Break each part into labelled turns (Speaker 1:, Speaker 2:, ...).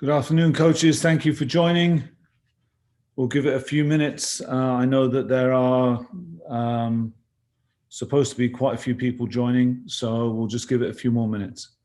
Speaker 1: Good afternoon, coaches. Thank you for joining. We'll give it a few minutes. I know that there are supposed to be quite a few people joining, so we'll just give it a few more minutes.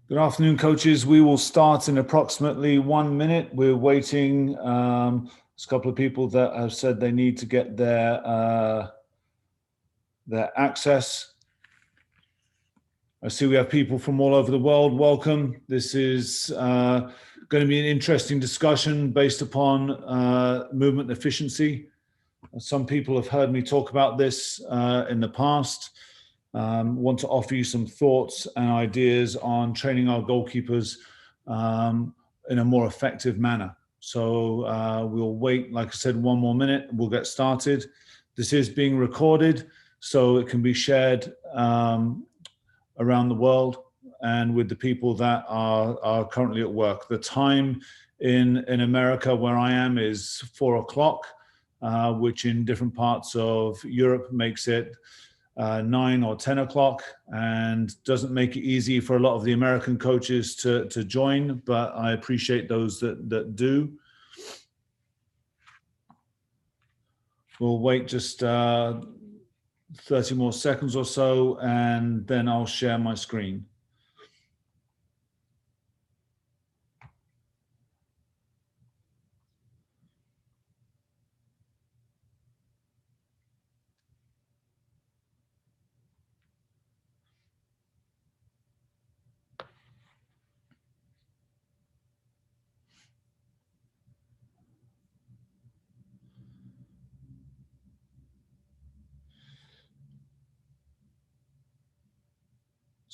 Speaker 1: Good afternoon, coaches. We will start in approximately 1 minute. We're waiting. There's a couple of people that have said they need to get their access. I see we have people from all over the world. Welcome. This is going to be an interesting discussion based upon movement efficiency. Some people have heard me talk about this in the past. Want to offer you some thoughts and ideas on training our goalkeepers in a more effective manner. So we'll wait, like I said, 1 more minute. We'll get started. This is being recorded, so it can be shared around the world and with the people that are currently at work. The time in America where I am is 4 o'clock, which in different parts of Europe makes it 9 or 10 o'clock, and doesn't make it easy for a lot of the American coaches to join, but I appreciate those that do. We'll wait just 30 more seconds or so, and then I'll share my screen.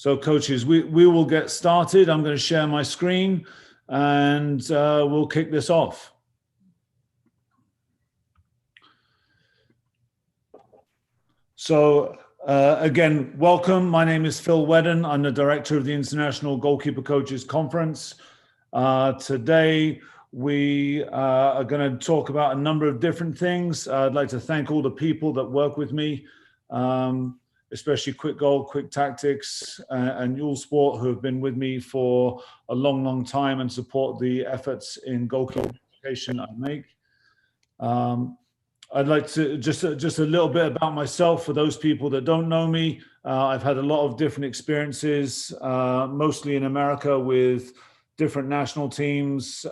Speaker 1: So coaches, we will get started. I'm going to share my screen and we'll kick this off. So again, welcome. My name is Phil Wheddon. I'm the director of the International Goalkeeper Coaches Conference. Today, we are going to talk about a number of different things. I'd like to thank all the people that work with me, especially Quick Goal, Quick Tactics, and Yule Sport, who have been with me for a long, long time and support the efforts in goalkeeping education I make. I'd like to just a little bit about myself for those people that don't know me. I've had a lot of different experiences, mostly in America with different national teams,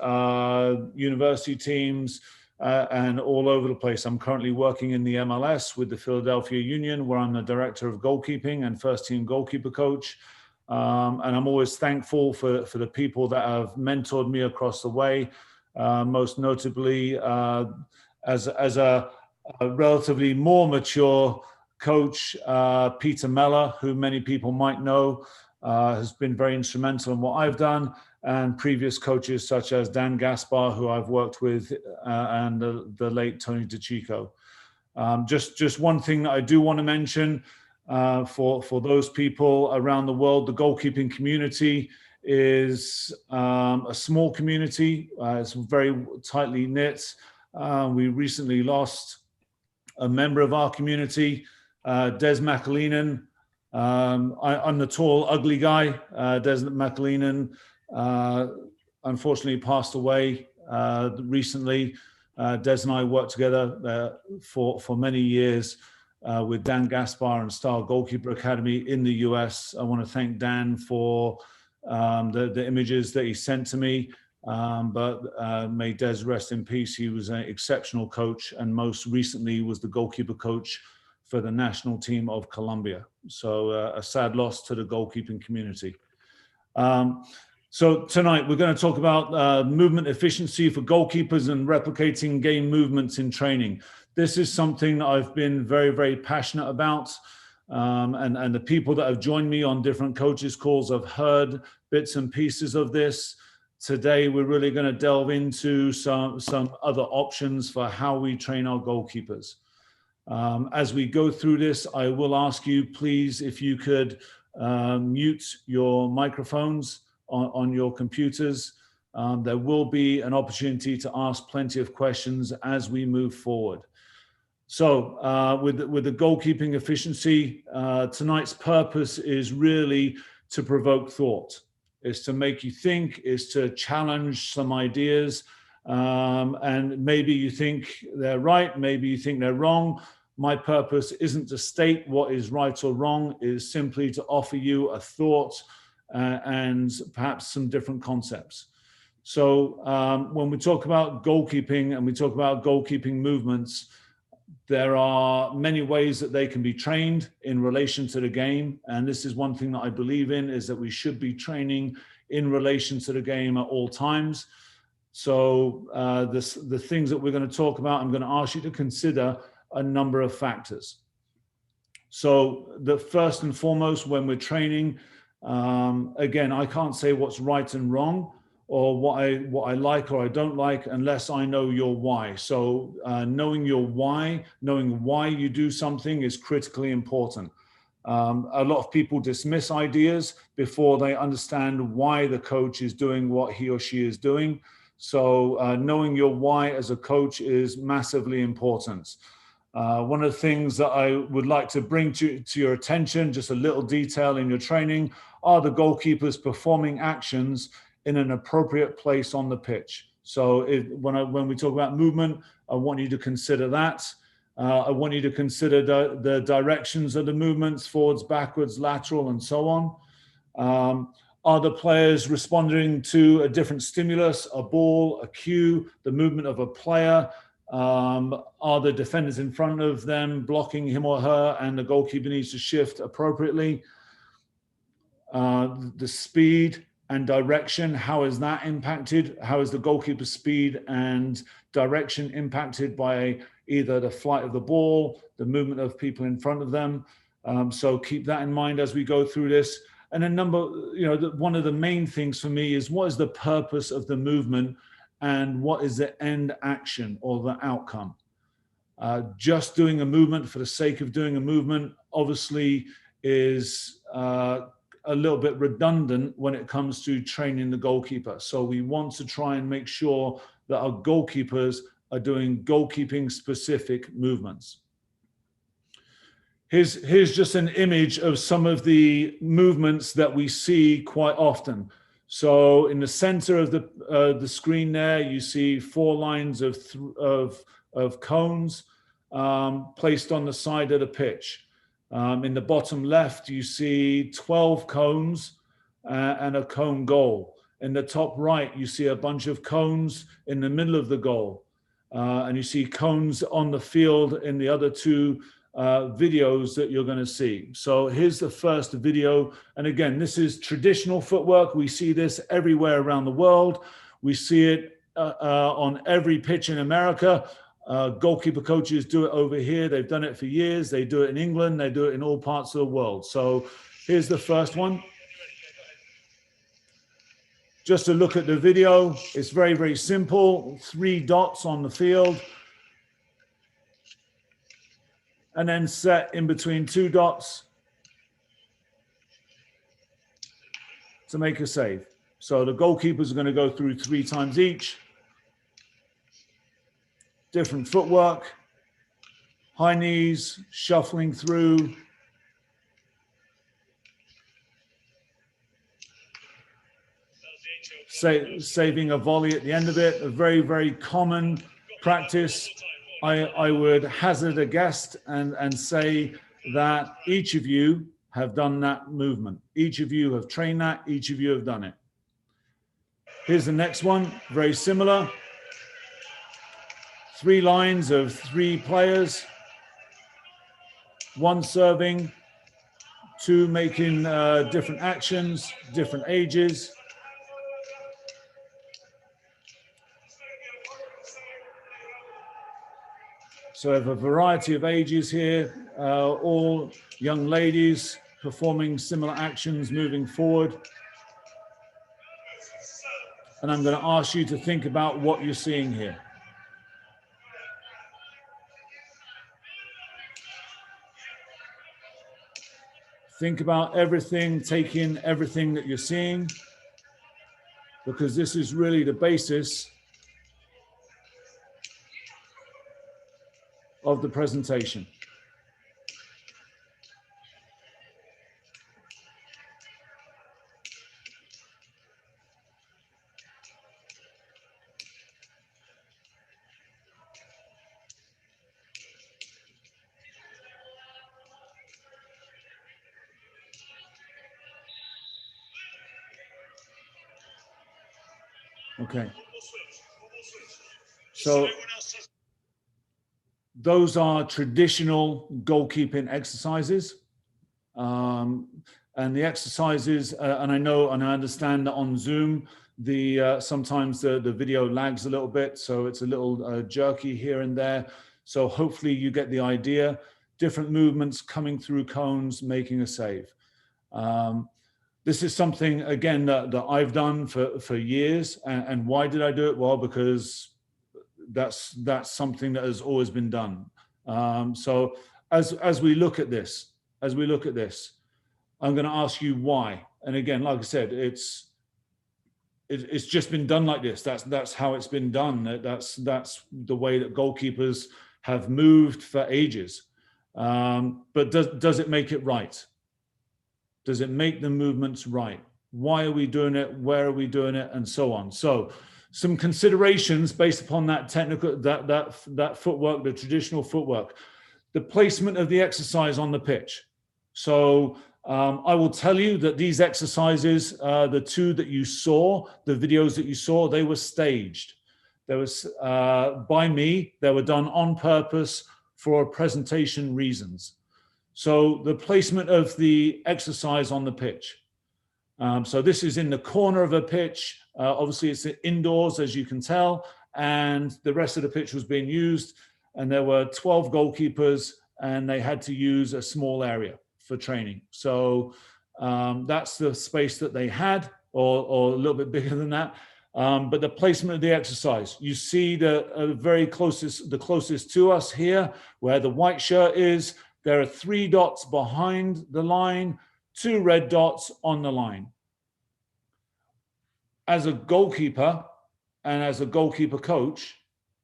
Speaker 1: university teams, and all over the place. I'm currently working in the MLS with the Philadelphia Union, where I'm the director of goalkeeping and first team goalkeeper coach. And I'm always thankful for the people that have mentored me across the way, most notably as a relatively more mature coach, Peter Meller, who many people might know, has been very instrumental in what I've done, and previous coaches such as Dan Gaspar, who I've worked with, and the late Tony DeCicco. Just one thing that I do want to mention for those people around the world, the goalkeeping community is a small community. It's very tightly knit. We recently lost a member of our community, Des McAleenan. I'm the tall, ugly guy. Des McAleenan unfortunately passed away recently. Des and I worked together for many years with Dan Gaspar and Star Goalkeeper Academy in the US. I want to thank Dan for the images that he sent to me. But may Des rest in peace. He was an exceptional coach, and most recently was the goalkeeper coach for the national team of Colombia. So a sad loss to the goalkeeping community. So tonight we're going to talk about movement efficiency for goalkeepers and replicating game movements in training. This is something that I've been very, very passionate about. And the people that have joined me on different coaches calls have heard bits and pieces of this. Today, we're really going to delve into some other options for how we train our goalkeepers. As we go through this, I will ask you, please, if you could mute your microphones on your computers. There will be an opportunity to ask plenty of questions as we move forward. So with the goalkeeping efficiency, tonight's purpose is really to provoke thought. Is to make you think, is to challenge some ideas. And maybe you think they're right, maybe you think they're wrong. My purpose isn't to state what is right or wrong, it is simply to offer you a thought and perhaps some different concepts. So when we talk about goalkeeping and we talk about goalkeeping movements, there are many ways that they can be trained in relation to the game. And this is one thing that I believe in, is that we should be training in relation to the game at all times. So the things that we're going to talk about, I'm going to ask you to consider a number of factors. So the first and foremost, when we're training, again, I can't say what's right and wrong, or what I like or I don't like, unless I know your why. So knowing your why, knowing why you do something is critically important. A lot of people dismiss ideas before they understand why the coach is doing what he or she is doing. So knowing your why as a coach is massively important. One of the things that I would like to bring to your attention, just a little detail in your training, are the goalkeepers performing actions in an appropriate place on the pitch. So when we talk about movement, I want you to consider that. I want you to consider the directions of the movements, forwards, backwards, lateral, and so on. Are the players responding to a different stimulus, a ball, a cue, the movement of a player? Are the defenders in front of them blocking him or her, and the goalkeeper needs to shift appropriately? The speed and direction, how is that impacted? How is the goalkeeper's speed and direction impacted by either the flight of the ball, the movement of people in front of them? So keep that in mind as we go through this. And then one of the main things for me is, what is the purpose of the movement and what is the end action or the outcome? Just doing a movement for the sake of doing a movement obviously is a little bit redundant when it comes to training the goalkeeper. So we want to try and make sure that our goalkeepers are doing goalkeeping specific movements. Here's just an image of some of the movements that we see quite often. So in the center of the screen there, you see 4 lines of cones placed on the side of the pitch. In the bottom left, you see 12 cones and a cone goal. In the top right, you see a bunch of cones in the middle of the goal. And you see cones on the field in the other 2 videos that you're going to see. So here's the first video. And again, this is traditional footwork. We see this everywhere around the world. We see it on every pitch in America. Goalkeeper coaches do it over here. They've done it for years. They do it in England. They do it in all parts of the world. So here's the first one. Just to look at the video, it's very, very simple. 3 dots on the field. And then set in between 2 dots to make a save. So the goalkeepers are going to go through 3 times each. Different footwork, high knees, shuffling through. Saving a volley at the end of it, a very, very common practice. I would hazard a guess and say that each of you have done that movement. Each of you have trained that. Each of you have done it. Here's the next one, very similar. 3 lines of 3 players, 1 serving, 2 making different actions, different ages. So I have a variety of ages here, all young ladies performing similar actions, moving forward. And I'm going to ask you to think about what you're seeing here. Think about everything, take in everything that you're seeing, because this is really the basis of the presentation. Okay. So those are traditional goalkeeping exercises. And the exercises, and I know and I understand that on Zoom, sometimes the video lags a little bit, so it's a little jerky here and there. So hopefully you get the idea. Different movements coming through cones, making a save. This is something, again, that I've done for years. And why did I do it? Well, because that's something that has always been done. So as we look at this, I'm going to ask you why. And again, like I said, it's just been done like this. That's how it's been done. That's the way that goalkeepers have moved for ages. But does it make it right? Does it make the movements right? Why are we doing it? Where are we doing it? And so on. So some considerations based upon that technical, that footwork, the traditional footwork, the placement of the exercise on the pitch. So I will tell you that these exercises, the 2 that you saw, the videos that you saw, they were staged. They was by me. They were done on purpose for presentation reasons. So the placement of the exercise on the pitch. So this is in the corner of a pitch. Obviously, it's indoors, as you can tell, and the rest of the pitch was being used. And there were 12 goalkeepers, and they had to use a small area for training. So That's the space that they had, or a little bit bigger than that. But the placement of the exercise, you see the closest to us here, where the white shirt is. There are 3 dots behind the line, 2 red dots on the line. As a goalkeeper and as a goalkeeper coach,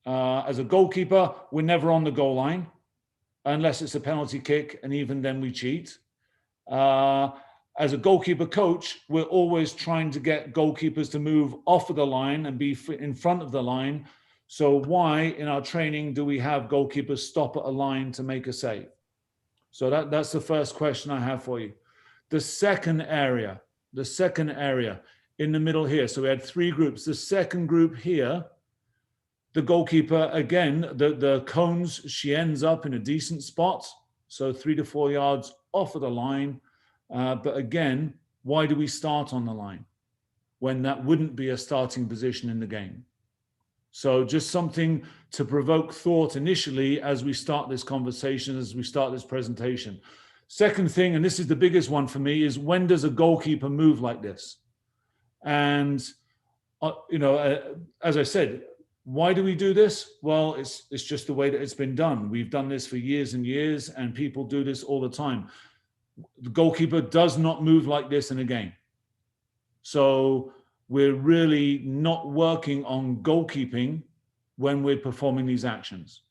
Speaker 1: as a goalkeeper, we're never on the goal line unless it's a penalty kick, and even then we cheat. As a goalkeeper coach, we're always trying to get goalkeepers to move off of the line and be in front of the line. So why in our training do we have goalkeepers stop at a line to make a save? So that's the first question I have for you. The second area in the middle here. So we had 3 groups. The second group here, the goalkeeper, again, the cones, she ends up in a decent spot. So 3 to 4 yards off of the line. But again, why do we start on the line when that wouldn't be a starting position in the game? So just something to provoke thought initially as we start this conversation, as we start this presentation. Second thing, and this is the biggest one for me, is when does a goalkeeper move like this? And, as I said, why do we do this? Well, it's just the way that it's been done. We've done this for years and years, and people do this all the time. The goalkeeper does not move like this in a game. So we're really not working on goalkeeping when we're performing these actions.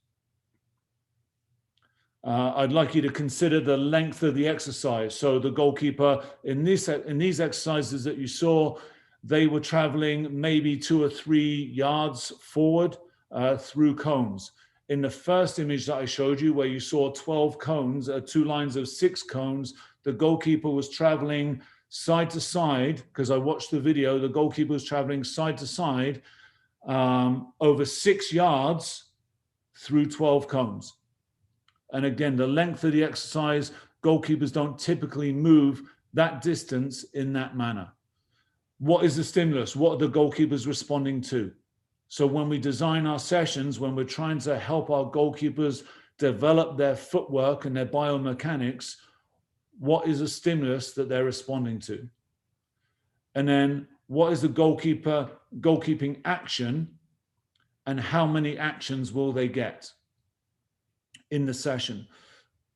Speaker 1: I'd like you to consider the length of the exercise. So the goalkeeper in these exercises that you saw, they were traveling maybe 2 or 3 yards forward through cones. In the first image that I showed you, where you saw 12 cones, 2 lines of 6 cones, the goalkeeper was traveling side to side, because I watched the video, the goalkeeper was traveling side to side over 6 yards through 12 cones. And again, the length of the exercise, goalkeepers don't typically move that distance in that manner. What is the stimulus? What are the goalkeepers responding to? So when we design our sessions, when we're trying to help our goalkeepers develop their footwork and their biomechanics, what is a stimulus that they're responding to? And then what is the goalkeeping action, and how many actions will they get in the session?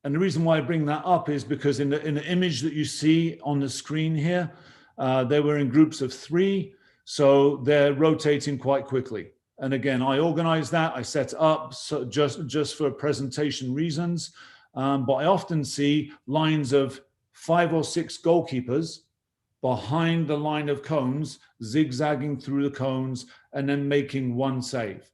Speaker 1: And the reason why I bring that up is because in the image that you see on the screen here, they were in groups of 3. So they're rotating quite quickly. And again, I organize that, I set it up so just for presentation reasons. But I often see lines of 5 or 6 goalkeepers behind the line of cones, zigzagging through the cones and then making 1 save.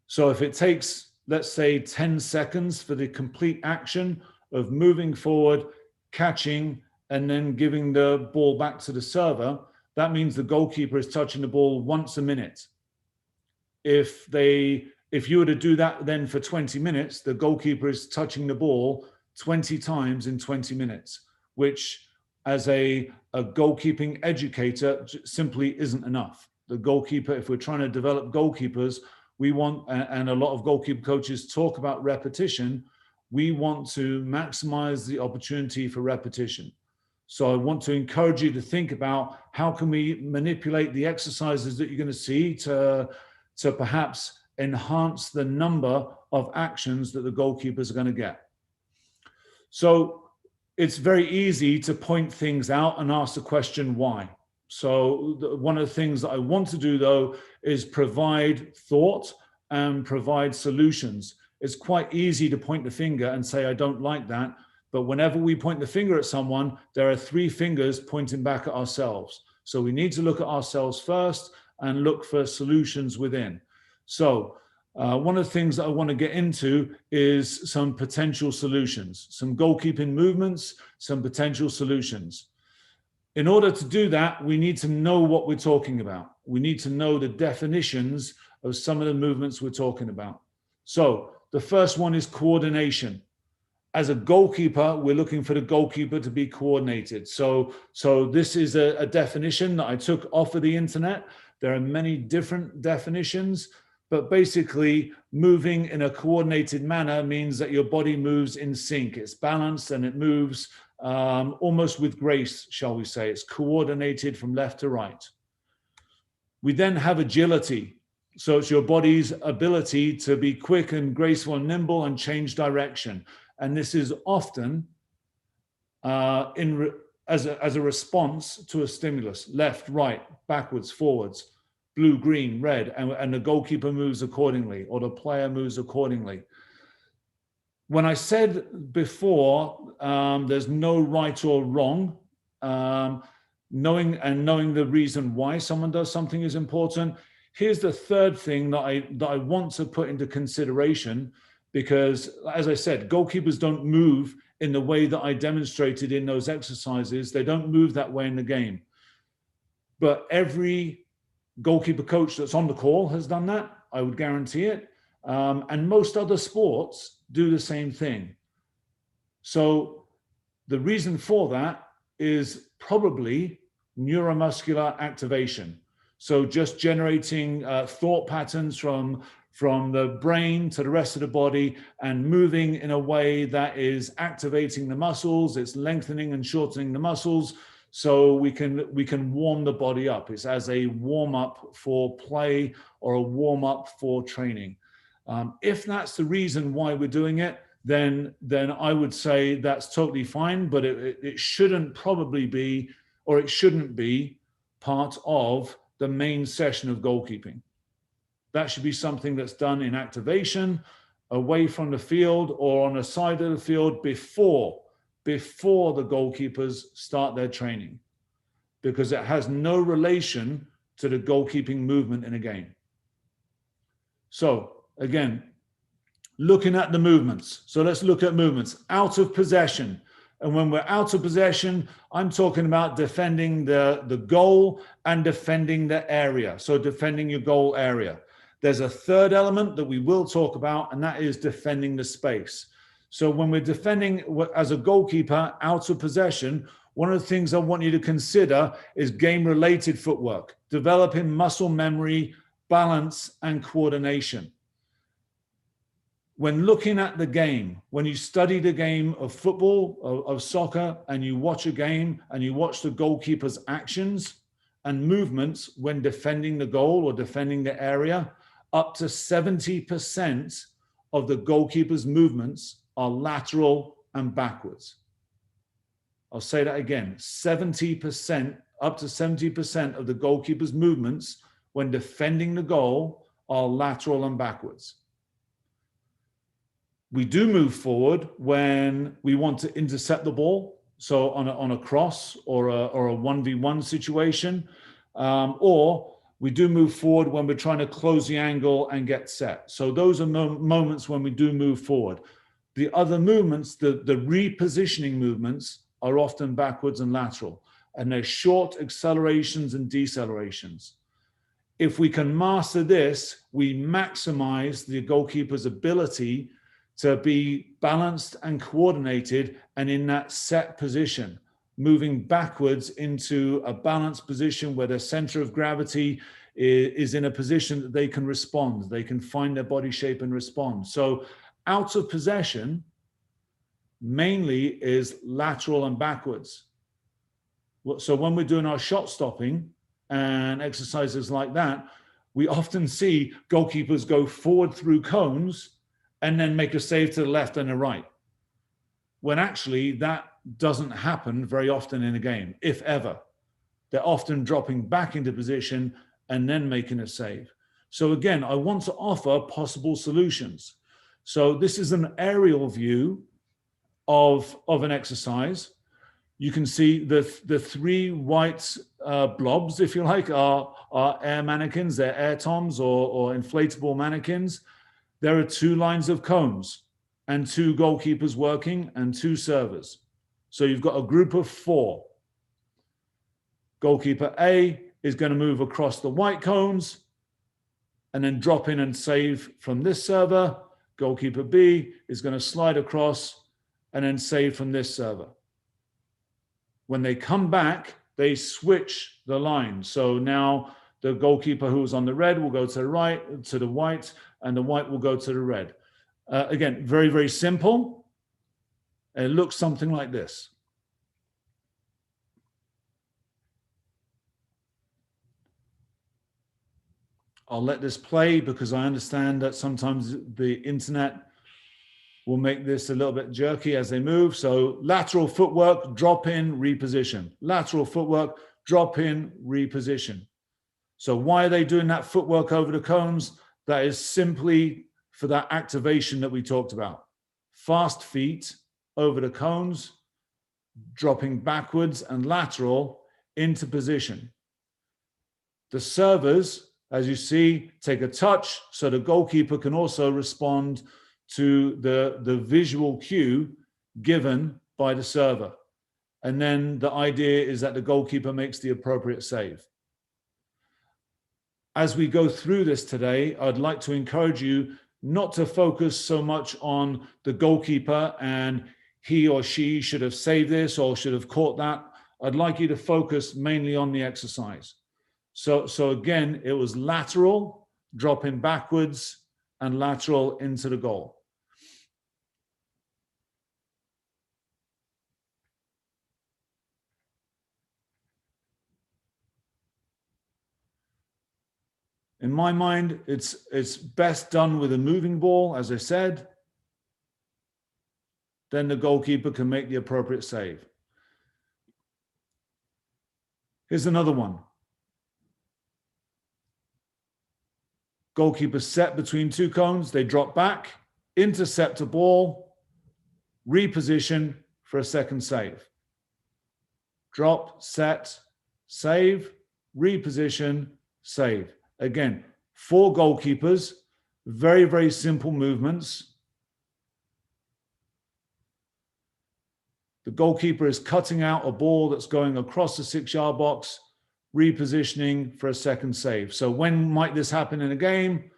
Speaker 1: So if it takes, let's say, 10 seconds for the complete action of moving forward, catching, and then giving the ball back to the server, that means the goalkeeper is touching the ball once a minute. If you were to do that then for 20 minutes, the goalkeeper is touching the ball 20 times in 20 minutes, which as a goalkeeping educator simply isn't enough. The goalkeeper, if we're trying to develop goalkeepers, we want, and a lot of goalkeeper coaches talk about repetition, we want to maximize the opportunity for repetition. So I want to encourage you to think about how can we manipulate the exercises that you're going to see to perhaps enhance the number of actions that the goalkeepers are going to get. So it's very easy to point things out and ask the question, why? So one of the things that I want to do, though, is provide thought and provide solutions. It's quite easy to point the finger and say, I don't like that. But whenever we point the finger at someone, there are 3 fingers pointing back at ourselves. So we need to look at ourselves first and look for solutions within. So one of the things that I want to get into is some potential solutions, some goalkeeping movements, some potential solutions. In order to do that, we need to know what we're talking about. We need to know the definitions of some of the movements we're talking about. So the first one is coordination. As a goalkeeper, we're looking for the goalkeeper to be coordinated. So this is a definition that I took off of the internet. There are many different definitions, but basically moving in a coordinated manner means that your body moves in sync. It's balanced and it moves almost with grace, shall we say. It's coordinated from left to right. We then have agility. So it's your body's ability to be quick and graceful and nimble and change direction. And this is often as a response to a stimulus, left, right, backwards, forwards, blue, green, red, and the goalkeeper moves accordingly, or the player moves accordingly. When I said before, there's no right or wrong, knowing the reason why someone does something is important. Here's the third thing that I want to put into consideration, because as I said, goalkeepers don't move in the way that I demonstrated in those exercises. They don't move that way in the game. But every goalkeeper coach that's on the call has done that, I would guarantee it. And most other sports do the same thing. So the reason for that is probably neuromuscular activation. So just generating thought patterns from the brain to the rest of the body and moving in a way that is activating the muscles, it's lengthening and shortening the muscles, so we can warm the body up. It's as a warm-up for play or a warm-up for training. If that's the reason why we're doing it, then I would say that's totally fine, but it shouldn't probably be, or it shouldn't be part of the main session of goalkeeping. That should be something that's done in activation, away from the field or on the side of the field before the goalkeepers start their training, because it has no relation to the goalkeeping movement in a game. So again, looking at the movements. So let's look at movements. Out of possession. And when we're out of possession, I'm talking about defending the goal and defending the area. So defending your goal area. There's a third element that we will talk about, and that is defending the space. So when we're defending as a goalkeeper out of possession, one of the things I want you to consider is game-related footwork, developing muscle memory, balance, and coordination. When looking at the game, when you study the game of football, of soccer, and you watch a game and you watch the goalkeeper's actions and movements when defending the goal or defending the area, up to 70% of the goalkeeper's movements are lateral and backwards. I'll say that again, 70%, up to 70% of the goalkeeper's movements when defending the goal are lateral and backwards. We do move forward when we want to intercept the ball, so on a cross or a 1v1 situation, or we do move forward when we're trying to close the angle and get set. So those are moments when we do move forward. The other movements, the repositioning movements, are often backwards and lateral, and they're short accelerations and decelerations. If we can master this, we maximize the goalkeeper's ability to be balanced and coordinated and in that set position, moving backwards into a balanced position where their center of gravity is in a position that they can respond, they can find their body shape and respond. So out of possession mainly is lateral and backwards. So when we're doing our shot stopping and exercises like that, we often see goalkeepers go forward through cones and then make a save to the left and the right, when actually that doesn't happen very often in a game, if ever. They're often dropping back into position and then making a save. So again, I want to offer possible solutions. So this is an aerial view of an exercise. You can see the three white blobs, if you like, are air mannequins. They're air toms or inflatable mannequins. There are two lines of cones and two goalkeepers working and two servers. So you've got a group of four. Goalkeeper A is going to move across the white cones and then drop in and save from this server. Goalkeeper B is going to slide across and then save from this server. When they come back, they switch the line. So now the goalkeeper who was on the red will go to the right, to the white, and the white will go to the red. Again, very, very simple. It looks something like this. I'll let this play because I understand that sometimes the internet will make this a little bit jerky as they move. So lateral footwork, drop in, reposition. Lateral footwork, drop in, reposition. So why are they doing that footwork over the cones? That is simply for that activation that we talked about. Fast feet over the cones, dropping backwards and lateral into position. The servers, as you see, take a touch so the goalkeeper can also respond to the visual cue given by the server. And then the idea is that the goalkeeper makes the appropriate save. As we go through this today, I'd like to encourage you not to focus so much on the goalkeeper and he or she should have saved this or should have caught that. I'd like you to focus mainly on the exercise. So again, it was lateral, dropping backwards, and lateral into the goal. In my mind, it's best done with a moving ball, as I said. Then the goalkeeper can make the appropriate save. Here's another one. Goalkeeper set between two cones. They drop back, intercept a ball, reposition for a second save. Drop, set, save, reposition, save. Again, 4 goalkeepers, very, very simple movements. The goalkeeper is cutting out a ball that's going across the 6-yard box, repositioning for a second save. So when might this happen in a game?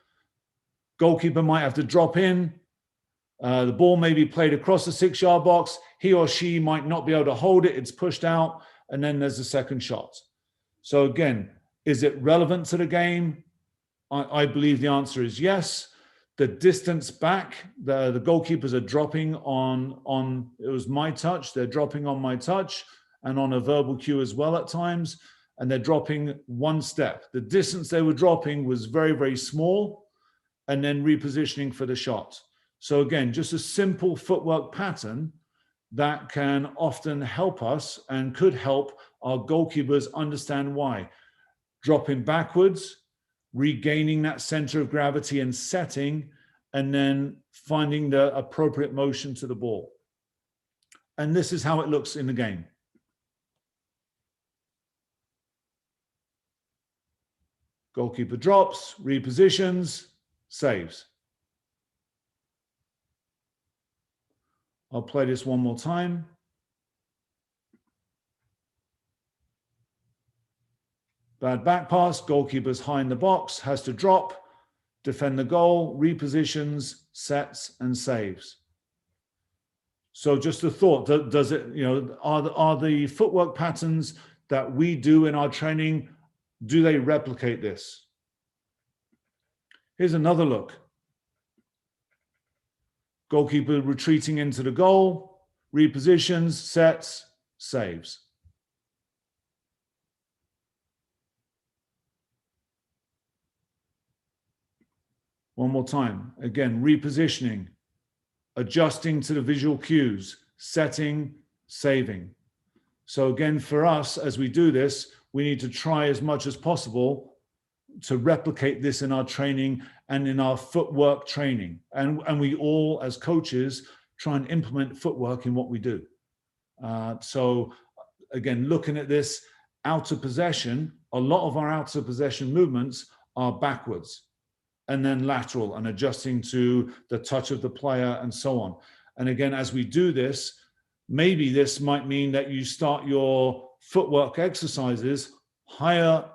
Speaker 1: Goalkeeper might have to drop in. The ball may be played across the 6-yard box. He or she might not be able to hold it. It's pushed out, and then there's a second shot. So again, is it relevant to the game? I believe the answer is yes. The distance back, the goalkeepers are dropping on, it was my touch, they're dropping on my touch and on a verbal cue as well at times, and they're dropping one step. The distance they were dropping was very, very small, and then repositioning for the shot. So again, just a simple footwork pattern that can often help us and could help our goalkeepers understand why. Dropping backwards, regaining that center of gravity and setting, and then finding the appropriate motion to the ball. And this is how it looks in the game. Goalkeeper drops, repositions, saves. I'll play this one more time. Bad back pass, goalkeeper's high in the box, has to drop, defend the goal, repositions, sets, and saves. So just a thought, does it, are the footwork patterns that we do in our training, do they replicate this? Here's another look. Goalkeeper retreating into the goal, repositions, sets, saves. One more time. Again, repositioning, adjusting to the visual cues, setting, saving. So again, for us, as we do this, we need to try as much as possible to replicate this in our training and in our footwork training. And we all, as coaches, try and implement footwork in what we do. So again, looking at this out of possession, a lot of our out of possession movements are backwards and then lateral and adjusting to the touch of the player and so on. And again, as we do this, maybe this might mean that you start your footwork exercises higher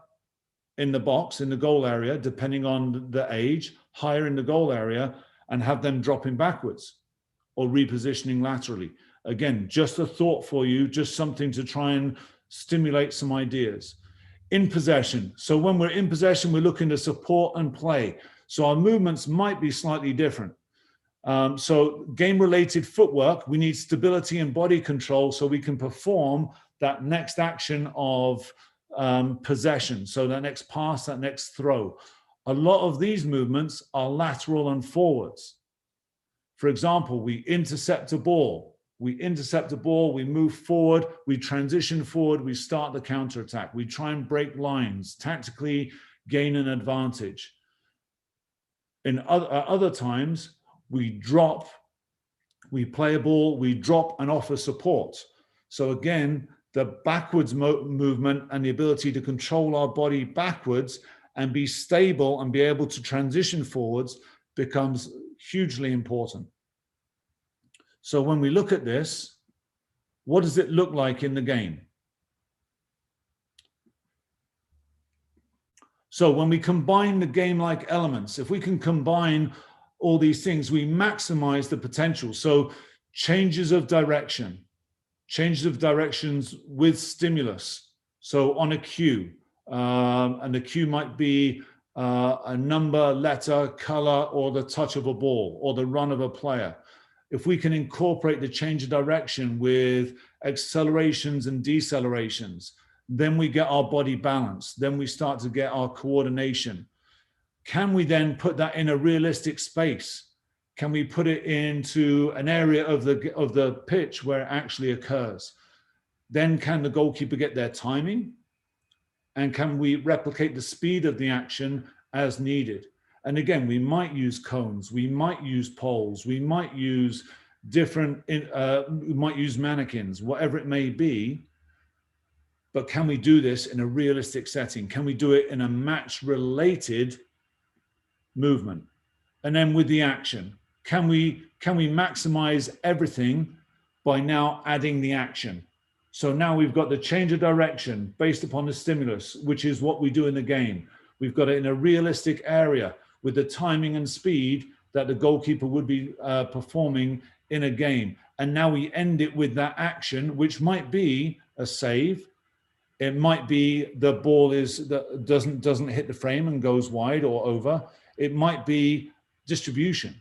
Speaker 1: in the box, in the goal area, depending on the age, higher in the goal area, and have them dropping backwards or repositioning laterally. Again, just a thought for you, just something to try and stimulate some ideas. In possession. So when we're in possession, we're looking to support and play. So our movements might be slightly different. So game-related footwork, we need stability and body control so we can perform that next action of possession. So that next pass, that next throw. A lot of these movements are lateral and forwards. For example, we intercept a ball. We move forward, we transition forward, we start the counterattack. We try and break lines, tactically gain an advantage. In other times, we drop, we play a ball, we drop and offer support. So again, the backwards movement and the ability to control our body backwards and be stable and be able to transition forwards becomes hugely important. So when we look at this, what does it look like in the game? So when we combine the game-like elements, if we can combine all these things, we maximize the potential. So changes of directions with stimulus. So on a cue, and the cue might be a number, letter, color, or the touch of a ball, or the run of a player. If we can incorporate the change of direction with accelerations and decelerations, then we get our body balance. Then we start to get our coordination. Can we then put that in a realistic space? Can we put it into an area of the pitch where it actually occurs? Then can the goalkeeper get their timing? And can we replicate the speed of the action as needed? And again, we might use cones, we might use poles, we might use we might use mannequins, whatever it may be. But can we do this in a realistic setting? Can we do it in a match-related movement? And then with the action, can we maximize everything by now adding the action? So now we've got the change of direction based upon the stimulus, which is what we do in the game. We've got it in a realistic area with the timing and speed that the goalkeeper would be performing in a game. And now we end it with that action, which might be a save. It might be the ball doesn't hit the frame and goes wide or over. It might be distribution.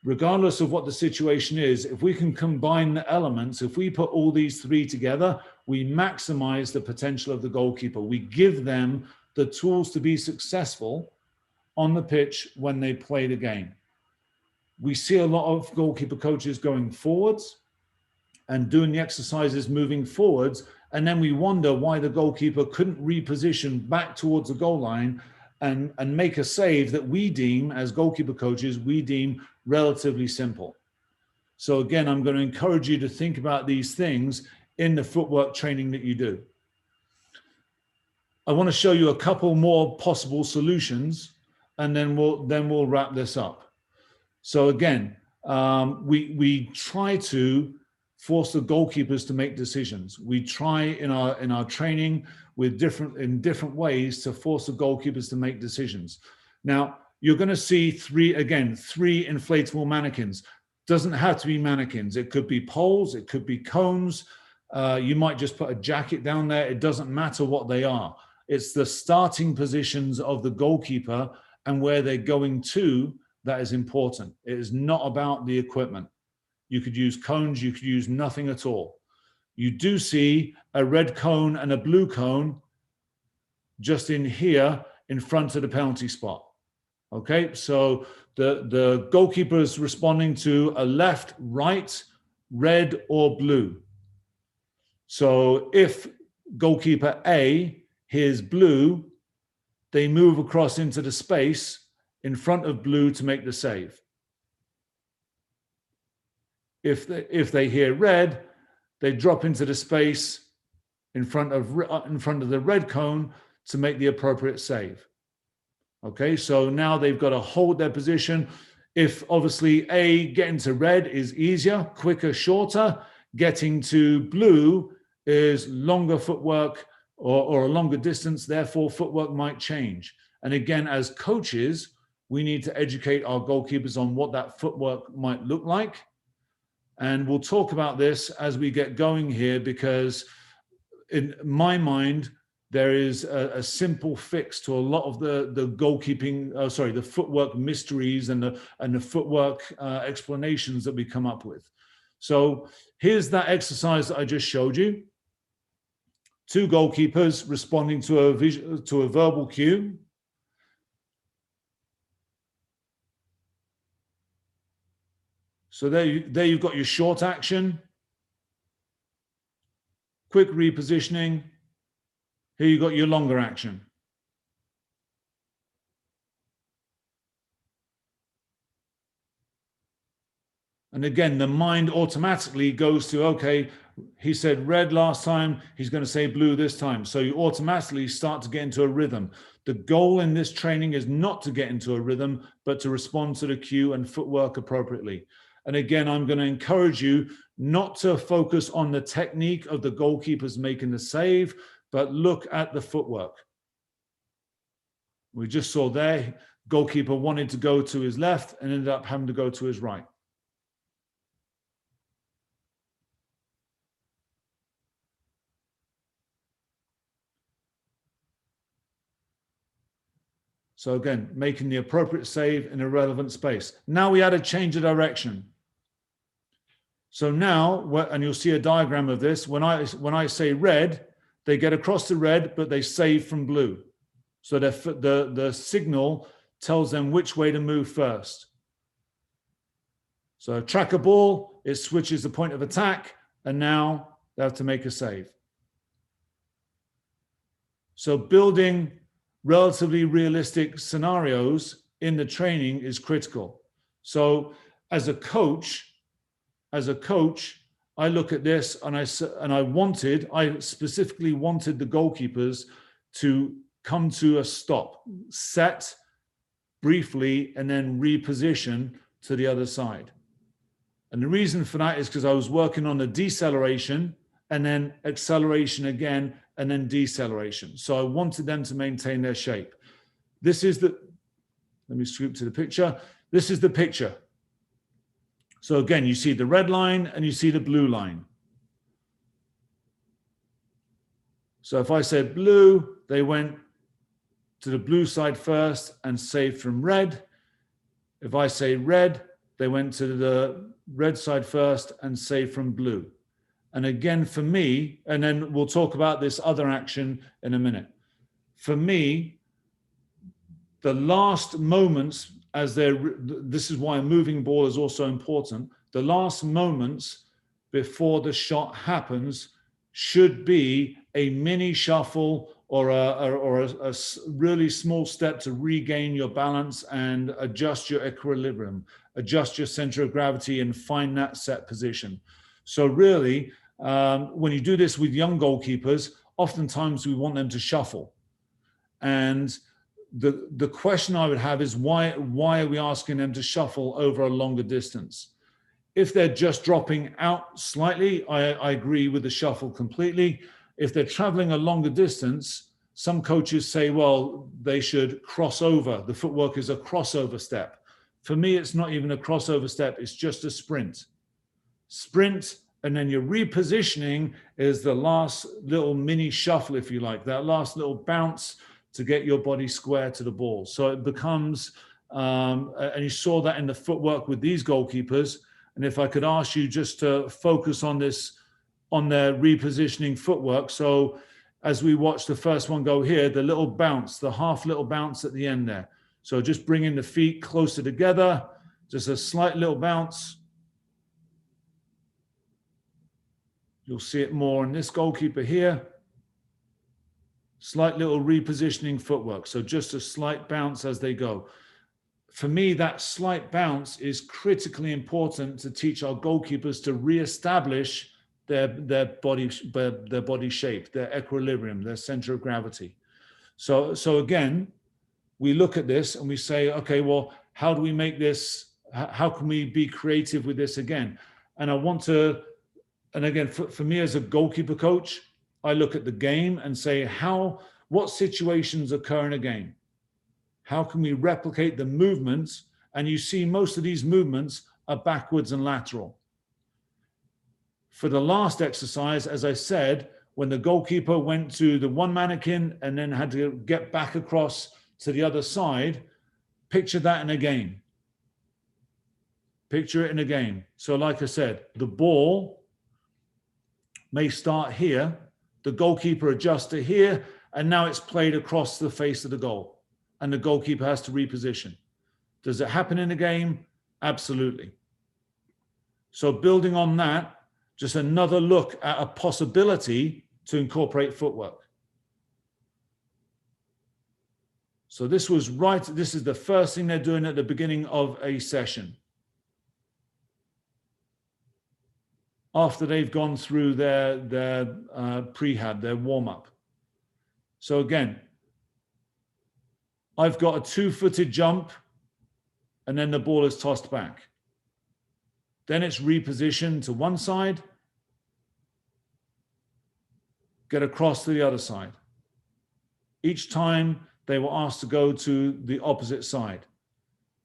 Speaker 1: Regardless of what the situation is, if we can combine the elements, if we put all these three together, we maximize the potential of the goalkeeper. We give them the tools to be successful on the pitch when they play the game. We see a lot of goalkeeper coaches going forwards and doing the exercises moving forwards, and then we wonder why the goalkeeper couldn't reposition back towards the goal line and make a save that we deem, as goalkeeper coaches, we deem relatively simple. So again, I'm going to encourage you to think about these things in the footwork training that you do. I want to show you a couple more possible solutions, and then we'll wrap this up. So again, we try to force the goalkeepers to make decisions. We try in our training in different ways to force the goalkeepers to make decisions. Now, you're going to see three inflatable mannequins. Doesn't have to be mannequins. It could be poles, it could be cones. You might just put a jacket down there. It doesn't matter what they are. It's the starting positions of the goalkeeper and where they're going to that is important. It is not about the equipment. You could use cones, you could use nothing at all. You do see a red cone and a blue cone just in here in front of the penalty spot. Okay, so the goalkeeper is responding to a left, right, red, or blue. So if goalkeeper A hears blue, they move across into the space in front of blue to make the save. If they hear red, they drop into the space in front of the red cone to make the appropriate save. Okay, so now they've got to hold their position. If obviously getting to red is easier, quicker, shorter, getting to blue is longer footwork or a longer distance, therefore footwork might change. And again, as coaches, we need to educate our goalkeepers on what that footwork might look like. And we'll talk about this as we get going here, because in my mind, there is a simple fix to a lot of the goalkeeping, the footwork mysteries and the footwork explanations that we come up with. So here's that exercise that I just showed you. Two goalkeepers responding to a verbal cue. So there you've got your short action, quick repositioning. Here you've got your longer action. And again, the mind automatically goes to, okay, he said red last time, he's going to say blue this time. So you automatically start to get into a rhythm. The goal in this training is not to get into a rhythm, but to respond to the cue and footwork appropriately. And again, I'm going to encourage you not to focus on the technique of the goalkeepers making the save, but look at the footwork. We just saw there, goalkeeper wanted to go to his left and ended up having to go to his right. So again, making the appropriate save in a relevant space. Now we add a change of direction. So now, and you'll see a diagram of this, when I say red, they get across the red, but they save from blue. So the signal tells them which way to move first. So track a ball, it switches the point of attack, and now they have to make a save. So building relatively realistic scenarios in the training is critical. So as a coach, I look at this and I specifically wanted the goalkeepers to come to a stop, set briefly, and then reposition to the other side. And the reason for that is because I was working on the deceleration and then acceleration again, and then deceleration. So I wanted them to maintain their shape. This is let me scoop to the picture. This is the picture. So again, you see the red line and you see the blue line. So if I said blue, they went to the blue side first and saved from red. If I say red, they went to the red side first and saved from blue. And again, for me, and then we'll talk about this other action in a minute. For me, the last moments this is why a moving ball is also important. The last moments before the shot happens should be a mini shuffle or a really small step to regain your balance and adjust your equilibrium, adjust your center of gravity and find that set position. So really, when you do this with young goalkeepers, oftentimes we want them to shuffle. And the question I would have is why are we asking them to shuffle over a longer distance? If they're just dropping out slightly, I agree with the shuffle completely. If they're traveling a longer distance, some coaches say, well, they should cross over. The footwork is a crossover step. For me, it's not even a crossover step. It's just a sprint. Sprint, and then your repositioning is the last little mini shuffle, if you like, that last little bounce to get your body square to the ball. So it becomes, and you saw that in the footwork with these goalkeepers. And if I could ask you just to focus on this, on their repositioning footwork. So as we watch the first one go here, the little bounce, the half little bounce at the end there. So just bringing the feet closer together, just a slight little bounce. You'll see it more in this goalkeeper here. Slight little repositioning footwork. So just a slight bounce as they go. For me, that slight bounce is critically important to teach our goalkeepers to reestablish their body shape, their equilibrium, their center of gravity. So again, we look at this and we say, okay, well, how do we make this? How can we be creative with this again? And I want to, and again, for me as a goalkeeper coach, I look at the game and say, what situations occur in a game? How can we replicate the movements? And you see most of these movements are backwards and lateral. For the last exercise, as I said, when the goalkeeper went to the one mannequin and then had to get back across to the other side, picture that in a game. Picture it in a game. So like I said, the ball may start here, the goalkeeper adjusts to here, and now it's played across the face of the goal, and the goalkeeper has to reposition. Does it happen in a game? Absolutely. So building on that, just another look at a possibility to incorporate footwork. So this was right, this is the first thing they're doing at the beginning of a session. After they've gone through their prehab, their warm-up. So again, I've got a 2-footed jump, and then the ball is tossed back. Then it's repositioned to one side, get across to the other side. Each time they were asked to go to the opposite side.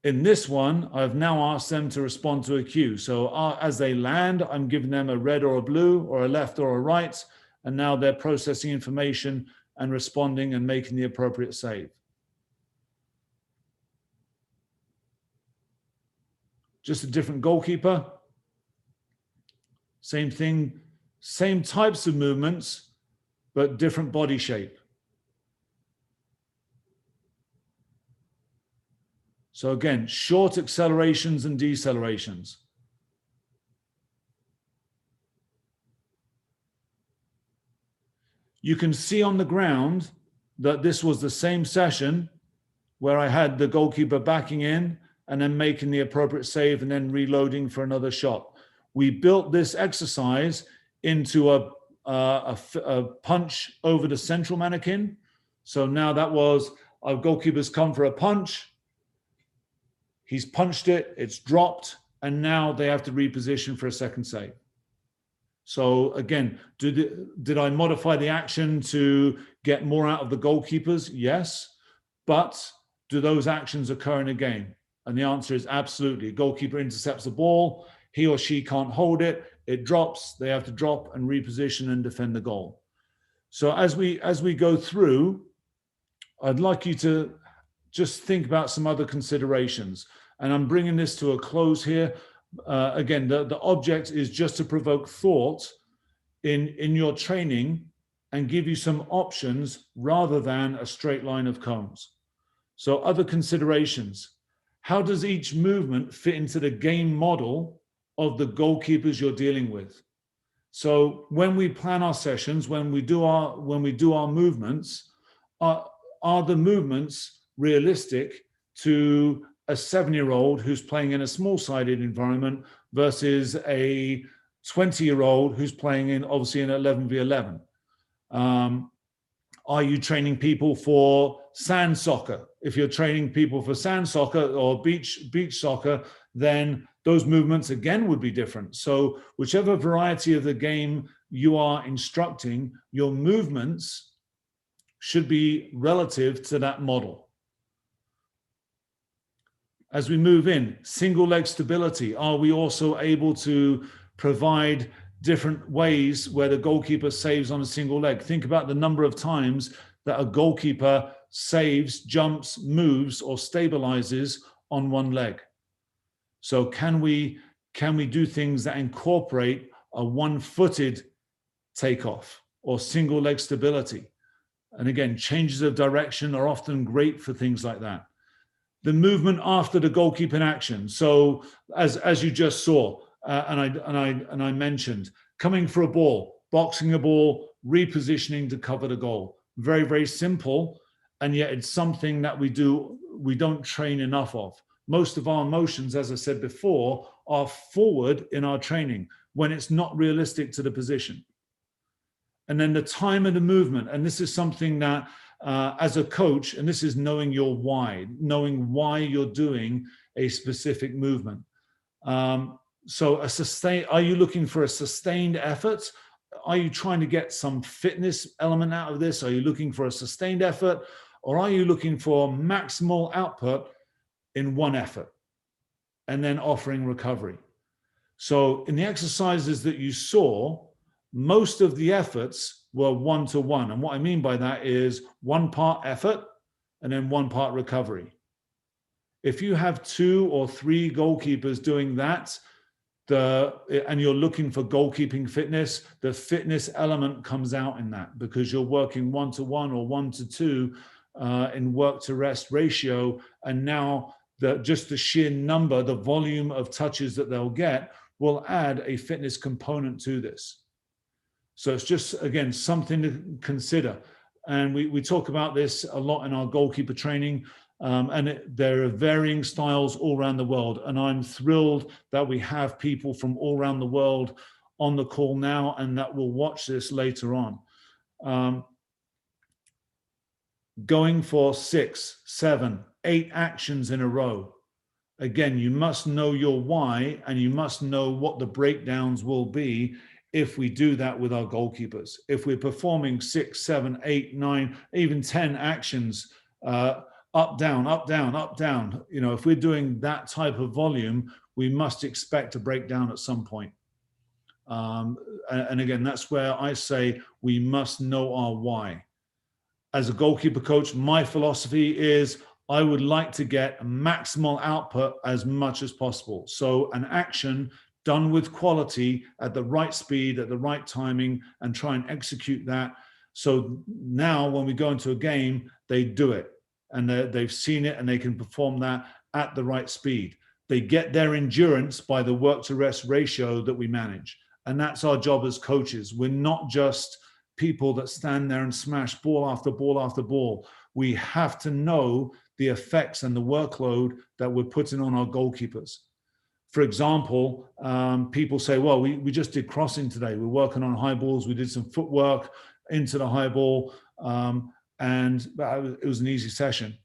Speaker 1: In this one, I've now asked them to respond to a cue. So as they land, I'm giving them a red or a blue or a left or a right, and now they're processing information and responding and making the appropriate save. Just a different goalkeeper. Same thing, same types of movements, but different body shape. So again, short accelerations and decelerations. You can see on the ground that this was the same session where I had the goalkeeper backing in and then making the appropriate save and then reloading for another shot. We built this exercise into a punch over the central mannequin. So now that was our goalkeeper's come for a punch. He's punched it, it's dropped, and now they have to reposition for a second save. So again, did I modify the action to get more out of the goalkeepers? Yes. But do those actions occur in a game? And the answer is absolutely. Goalkeeper intercepts the ball, he or she can't hold it, it drops, they have to drop and reposition and defend the goal. So as we go through, I'd like you to just think about some other considerations. And I'm bringing this to a close here. Again, the object is just to provoke thought in your training and give you some options rather than a straight line of cones. So other considerations. How does each movement fit into the game model of the goalkeepers you're dealing with? So when we plan our sessions, when we do our movements, are the movements realistic to a 7-year-old who's playing in a small-sided environment versus a 20-year-old who's playing in obviously in 11v11? Are you training people for sand soccer? If you're training people for sand soccer or beach soccer, then those movements again would be different. So whichever variety of the game you are instructing, your movements should be relative to that model. As we move in, single leg stability, are we also able to provide different ways where the goalkeeper saves on a single leg? Think about the number of times that a goalkeeper saves, jumps, moves, or stabilizes on one leg. So can we do things that incorporate a one-footed takeoff or single leg stability? And again, changes of direction are often great for things like that. The movement after the goalkeeping action. So as you just saw, and I mentioned, coming for a ball, boxing a ball, repositioning to cover the goal. Very, very simple, and yet it's something that we don't train enough of. Most of our motions, as I said before, are forward in our training when it's not realistic to the position. And then the time of the movement, and this is something that as a coach, and this is knowing your why, knowing why you're doing a specific movement. So are you looking for a sustained effort? Are you trying to get some fitness element out of this? Are you looking for a sustained effort? Or are you looking for maximal output in one effort and then offering recovery? So in the exercises that you saw, most of the efforts were one-to-one. And what I mean by that is 1 part effort and then 1 part recovery. If you have 2 or 3 goalkeepers doing that, and you're looking for goalkeeping fitness, the fitness element comes out in that because you're working 1-to-1 or 1-to-2 in work to rest ratio. And now just the sheer number, the volume of touches that they'll get will add a fitness component to this. So it's just, again, something to consider. And we talk about this a lot in our goalkeeper training. There are varying styles all around the world. And I'm thrilled that we have people from all around the world on the call now and that will watch this later on. Going for 6, 7, 8 actions in a row. Again, you must know your why, and you must know what the breakdowns will be if we do that with our goalkeepers. If we're performing 6, 7, 8, 9, even 10 actions, up, down, up, down, up, down, you know, if we're doing that type of volume, we must expect a breakdown at some point. And again, that's where I say we must know our why. As a goalkeeper coach, my philosophy is I would like to get maximal output as much as possible. So an action done with quality at the right speed, at the right timing, and try and execute that. So now when we go into a game, they do it and they've seen it and they can perform that at the right speed. They get their endurance by the work to rest ratio that we manage. And that's our job as coaches. We're not just people that stand there and smash ball after ball after ball. We have to know the effects and the workload that we're putting on our goalkeepers. For example, people say, well, we just did crossing today. We're working on high balls. We did some footwork into the high ball, and it was an easy session.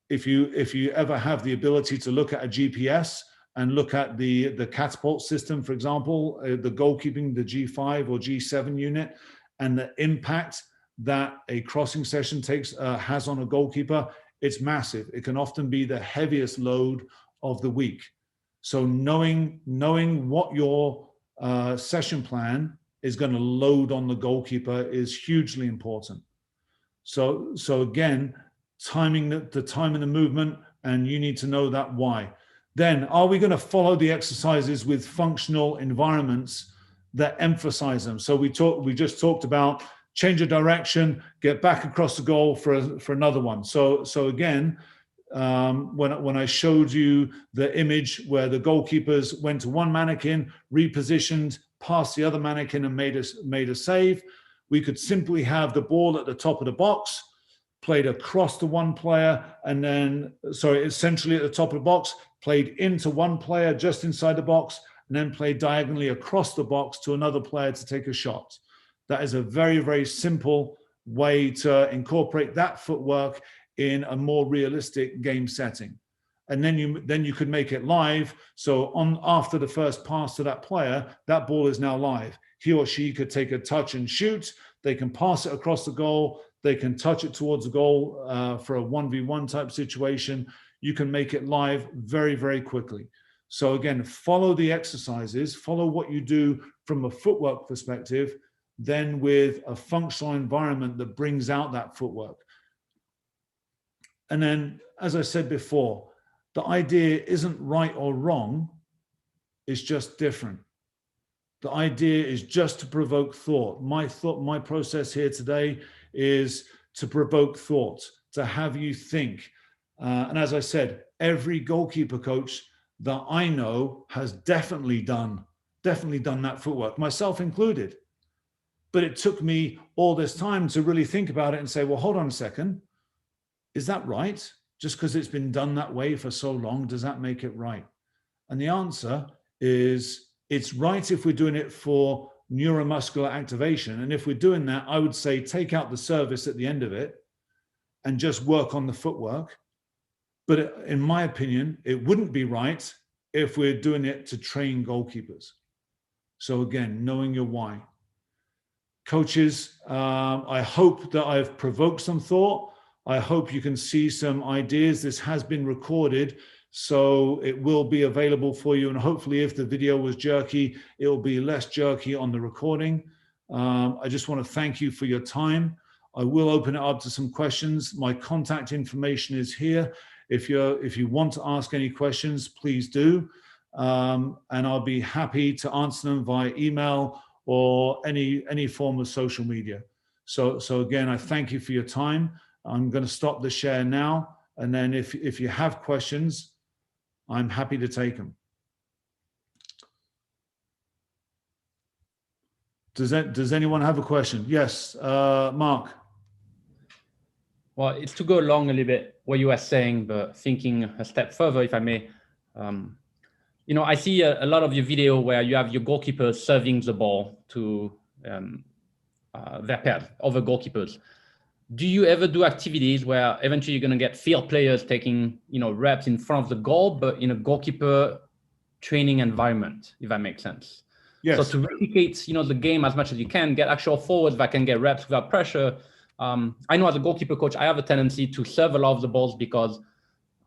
Speaker 1: If you ever have the ability to look at a GPS and look at the catapult system, for example, the goalkeeping, the G5 or G7 unit, and the impact that a crossing session has on a goalkeeper, it's massive. It can often be the heaviest load of the week. So knowing what your session plan is going to load on the goalkeeper is hugely important. So again, timing the time and the movement, and you need to know that why. Then, are we going to follow the exercises with functional environments that emphasize them? So we just talked about change of direction, get back across the goal for another one. So again, when I showed you the image where the goalkeepers went to one mannequin, repositioned past the other mannequin and made a save, we could simply have the ball at the top of the box, played across to one player, and then, essentially at the top of the box, played into one player just inside the box, and then played diagonally across the box to another player to take a shot. That is a very, very simple way to incorporate that footwork in a more realistic game setting. And then you could make it live. So after the first pass to that player, that ball is now live. He or she could take a touch and shoot. They can pass it across the goal. They can touch it towards the goal for a 1v1 type situation. You can make it live very, very quickly. So again, follow the exercises, follow what you do from a footwork perspective, then with a functional environment that brings out that footwork. And then, as I said before, the idea isn't right or wrong, it's just different. The idea is just to provoke thought. My process here today is to provoke thought, to have you think. And as I said, every goalkeeper coach that I know has definitely done that footwork, myself included. But it took me all this time to really think about it and say, well, hold on a second. Is that right? Just because it's been done that way for so long, does that make it right? And the answer is it's right if we're doing it for neuromuscular activation. And if we're doing that, I would say take out the service at the end of it and just work on the footwork. But in my opinion, it wouldn't be right if we're doing it to train goalkeepers. So again, knowing your why. Coaches, I hope that I've provoked some thought. I hope you can see some ideas. This has been recorded, so it will be available for you. And hopefully if the video was jerky, it will be less jerky on the recording. I just want to thank you for your time. I will open it up to some questions. My contact information is here. If you want to ask any questions, please do. And I'll be happy to answer them via email or any form of social media. So again, I thank you for your time. I'm going to stop the share now. And then if you have questions, I'm happy to take them. Does anyone have a question? Yes, Mark.
Speaker 2: Well, it's to go along a little bit what you were saying, but thinking a step further, if I may. You know, I see a lot of your video where you have your goalkeepers serving the ball to their pairs, other goalkeepers. Do you ever do activities where eventually you're going to get field players taking, you know, reps in front of the goal, but in a goalkeeper training environment, if that makes sense?
Speaker 1: Yes.
Speaker 2: So to replicate, you know, the game as much as you can, get actual forwards that can get reps without pressure. I know as a goalkeeper coach, I have a tendency to serve a lot of the balls because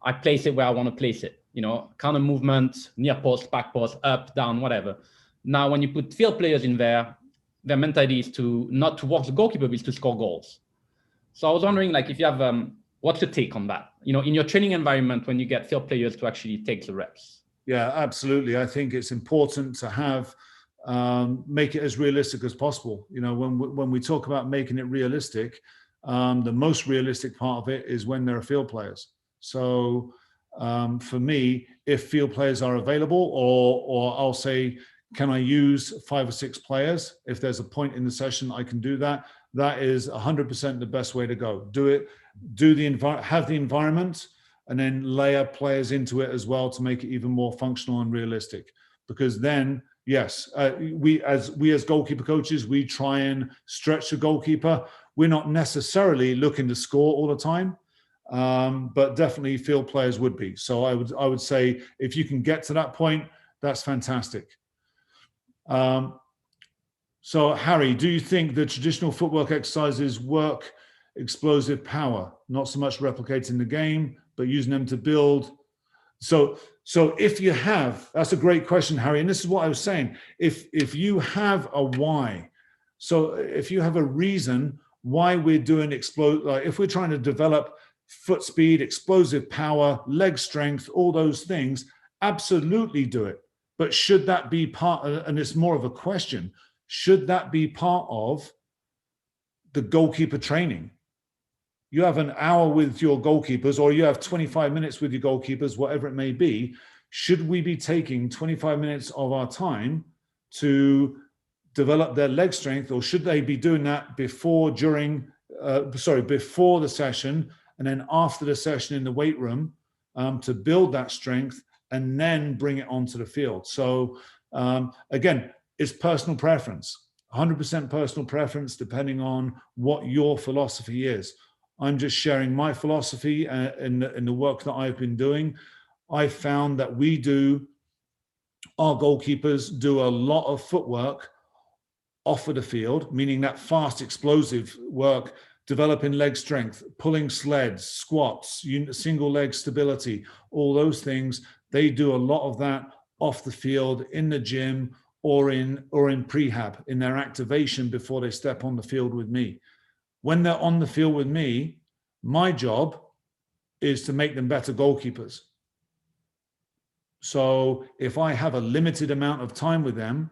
Speaker 2: I place it where I want to place it. You know, counter movement, near post, back post, up, down, whatever. Now, when you put field players in there, their mentality is to not to walk the goalkeeper, but is to score goals. So I was wondering, like, if you have, what's your take on that? You know, in your training environment, when you get field players to actually take the reps.
Speaker 1: Yeah, absolutely. I think it's important to have, make it as realistic as possible. You know, when we talk about making it realistic, the most realistic part of it is when there are field players. So for me, if field players are available, or I'll say, can I use 5 or 6 players? If there's a point in the session, I can do that. That is 100% the best way to go. Do it, have the environment, and then layer players into it as well to make it even more functional and realistic. Because then, yes, we as goalkeeper coaches, we try and stretch the goalkeeper. We're not necessarily looking to score all the time, but definitely field players would be. So I would say if you can get to that point, that's fantastic. So Harry, do you think the traditional footwork exercises work explosive power, not so much replicating the game, but using them to build? So if you have, that's a great question, Harry. And this is what I was saying. If you have a why, so if you have a reason why we're doing like if we're trying to develop foot speed, explosive power, leg strength, all those things, absolutely do it. But should that be part, and it's more of a question, should that be part of the goalkeeper training? You have an hour with your goalkeepers, or you have 25 minutes with your goalkeepers, whatever it may be. Should we be taking 25 minutes of our time to develop their leg strength, or should they be doing that before the session, and then after the session in the weight room to build that strength and then bring it onto the field? So again, it's personal preference, 100% personal preference, depending on what your philosophy is. I'm just sharing my philosophy in the work that I've been doing. I found that our goalkeepers do a lot of footwork off of the field, meaning that fast, explosive work, developing leg strength, pulling sleds, squats, single leg stability, all those things. They do a lot of that off the field, in the gym, or in prehab, in their activation before they step on the field with me. When they're on the field with me, my job is to make them better goalkeepers. So if I have a limited amount of time with them,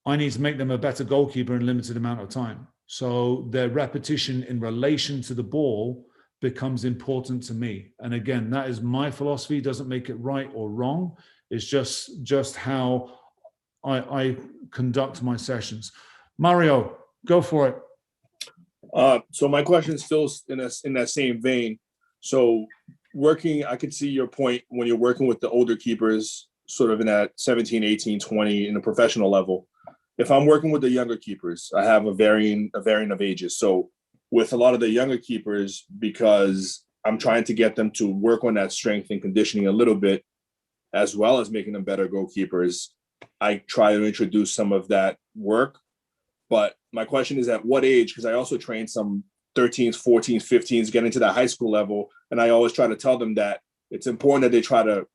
Speaker 1: I need to make them a better goalkeeper in a limited amount of time. So their repetition in relation to the ball becomes important to me. And again, that is my philosophy. Doesn't make it right or wrong. It's just how I conduct my sessions. Mario, go for it.
Speaker 3: So my question is still in that same vein. So I could see your point when you're working with the older keepers, sort of in that 17, 18, 20 in the professional level. If I'm working with the younger keepers, I have a varying of ages. So with a lot of the younger keepers, because I'm trying to get them to work on that strength and conditioning a little bit, as well as making them better goalkeepers, I try to introduce some of that work. But my question is, at what age? Because I also train some 13s, 14s, 15s, get into that high school level. And I always try to tell them that it's important that they try to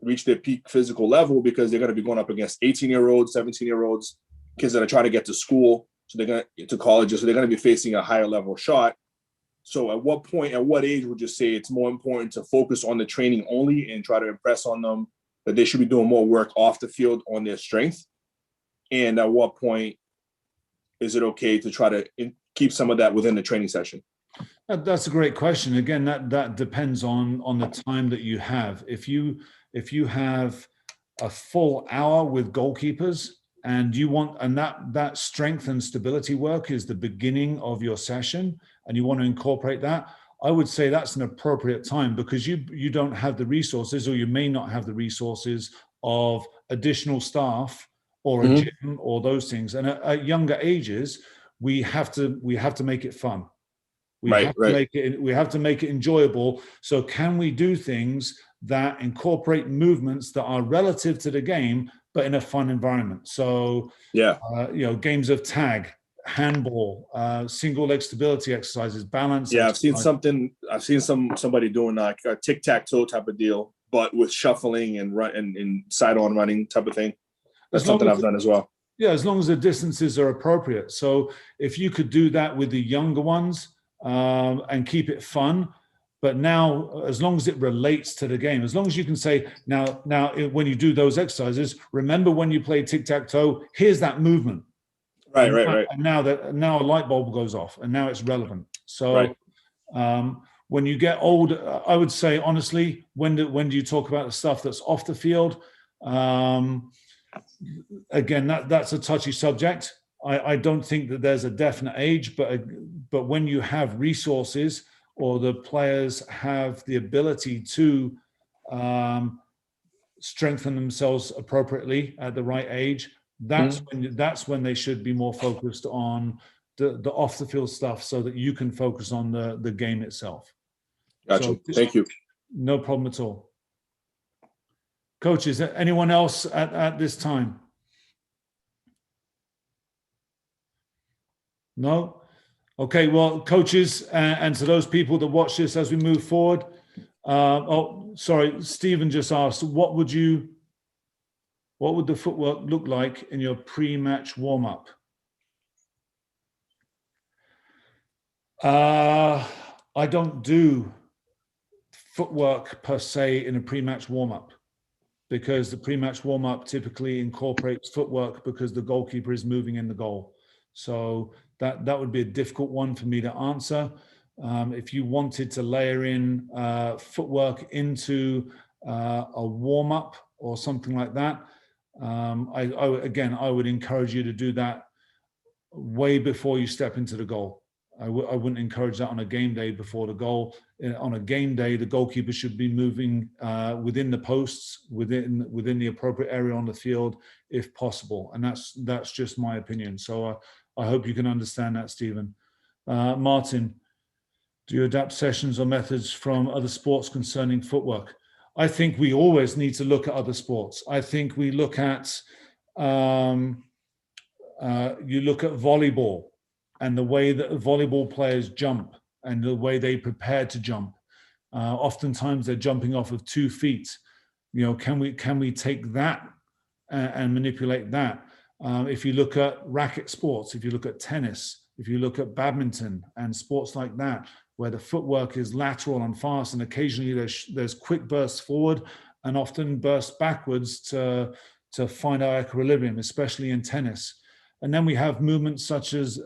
Speaker 3: reach their peak physical level, because they're going to be going up against 18-year-olds, 17-year-olds, kids that are trying to get to school, so they're going to colleges, so they're going to be facing a higher level shot. So at what point, at what age would you say it's more important to focus on the training only and try to impress on them that they should be doing more work off the field on their strength? And at what point is it okay to try to keep some of that within the training session?
Speaker 1: That's a great question. Again, that depends on the time that you have. If you have a full hour with goalkeepers and that strength and stability work is the beginning of your session, and you want to incorporate that, I would say that's an appropriate time, because you don't have the resources, or you may not have the resources of additional staff or a gym or those things. And at younger ages, we have to make it fun. We have to make it enjoyable. So can we do things that incorporate movements that are relative to the game, but in a fun environment? So games of tag, handball, single leg stability exercises, balance.
Speaker 3: Yeah, I've seen somebody doing like a tic-tac-toe type of deal, but with shuffling and run and side-on running type of thing. That's something I've done as well.
Speaker 1: Yeah, as long as the distances are appropriate. So if you could do that with the younger ones and keep it fun, but now as long as it relates to the game, as long as you can say, now when you do those exercises, remember when you play tic-tac-toe, here's that movement.
Speaker 3: Right.
Speaker 1: And now a light bulb goes off, and now it's relevant. So when you get older, I would say honestly, when do you talk about the stuff that's off the field? Again, that's a touchy subject. I don't think that there's a definite age, but when you have resources, or the players have the ability to strengthen themselves appropriately at the right age, that's when they should be more focused on the off the field stuff, so that you can focus on the game itself.
Speaker 3: Gotcha. So, thank you.
Speaker 1: No problem at all. Coach, is there anyone else at this time? No? Okay, well, coaches, and to those people that watch this as we move forward, Stephen just asked, what would the footwork look like in your pre-match warm-up? I don't do footwork per se in a pre-match warm-up, because the pre-match warm-up typically incorporates footwork because the goalkeeper is moving in the goal. So that would be a difficult one for me to answer. If you wanted to layer in footwork into a warm-up or something like that, I would encourage you to do that way before you step into the goal. I wouldn't encourage that on a game day before the goal. On a game day, the goalkeeper should be moving within the posts, within the appropriate area on the field, if possible. And that's just my opinion. So I hope you can understand that, Stephen. Martin, do you adapt sessions or methods from other sports concerning footwork? I think we always need to look at other sports. I think we look at, you look at volleyball and the way that volleyball players jump and the way they prepare to jump. Oftentimes they're jumping off of 2 feet. Can we take that and manipulate that? If you look at racket sports, if you look at tennis, if you look at badminton and sports like that, where the footwork is lateral and fast, and occasionally there's quick bursts forward and often bursts backwards to find our equilibrium, especially in tennis. And then we have movements such as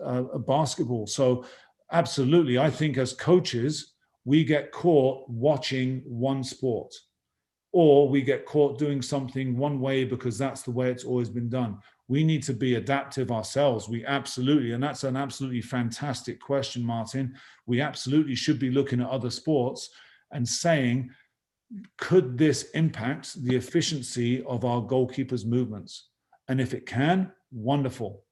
Speaker 1: basketball. So absolutely, I think as coaches, we get caught watching one sport, or we get caught doing something one way because that's the way it's always been done. We need to be adaptive ourselves. We absolutely, and that's an absolutely fantastic question, Martin. We absolutely should be looking at other sports and saying, could this impact the efficiency of our goalkeepers' movements? And if it can, wonderful.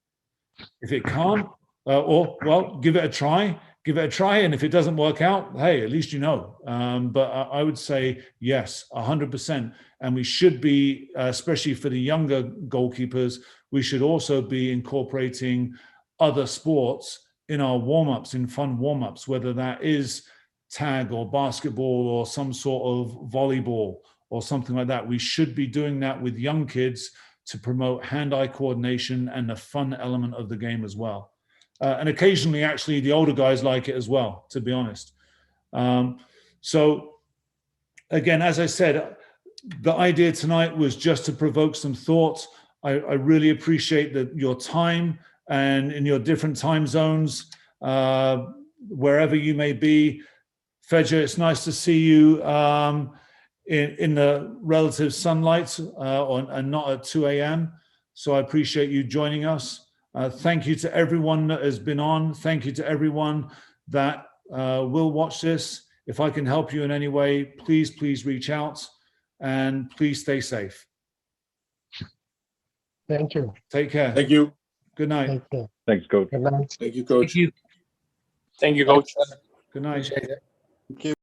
Speaker 1: If it can't, give it a try. Give it a try, and if it doesn't work out, hey, at least you know. But I would say yes, 100%. And we should be, especially for the younger goalkeepers, we should also be incorporating other sports in our warm-ups, in fun warm-ups, whether that is tag or basketball or some sort of volleyball or something like that. We should be doing that with young kids to promote hand-eye coordination and the fun element of the game as well. And occasionally, actually, the older guys like it as well, to be honest. So, again, as I said, the idea tonight was just to provoke some thoughts. I really appreciate your time and in your different time zones, wherever you may be. Fedja, it's nice to see you in the relative sunlight and not at 2 a.m. So I appreciate you joining us. Thank you to everyone that has been on. Thank you to everyone that will watch this. If I can help you in any way, please reach out, and please stay safe.
Speaker 4: Thank you.
Speaker 1: Take care.
Speaker 3: Thank you.
Speaker 1: Good night.
Speaker 4: Thank you.
Speaker 5: Thanks, Coach.
Speaker 4: Good night.
Speaker 3: Thank you, Coach.
Speaker 2: Thank you.
Speaker 6: Thank you, Coach.
Speaker 1: Good night.
Speaker 6: Appreciate it.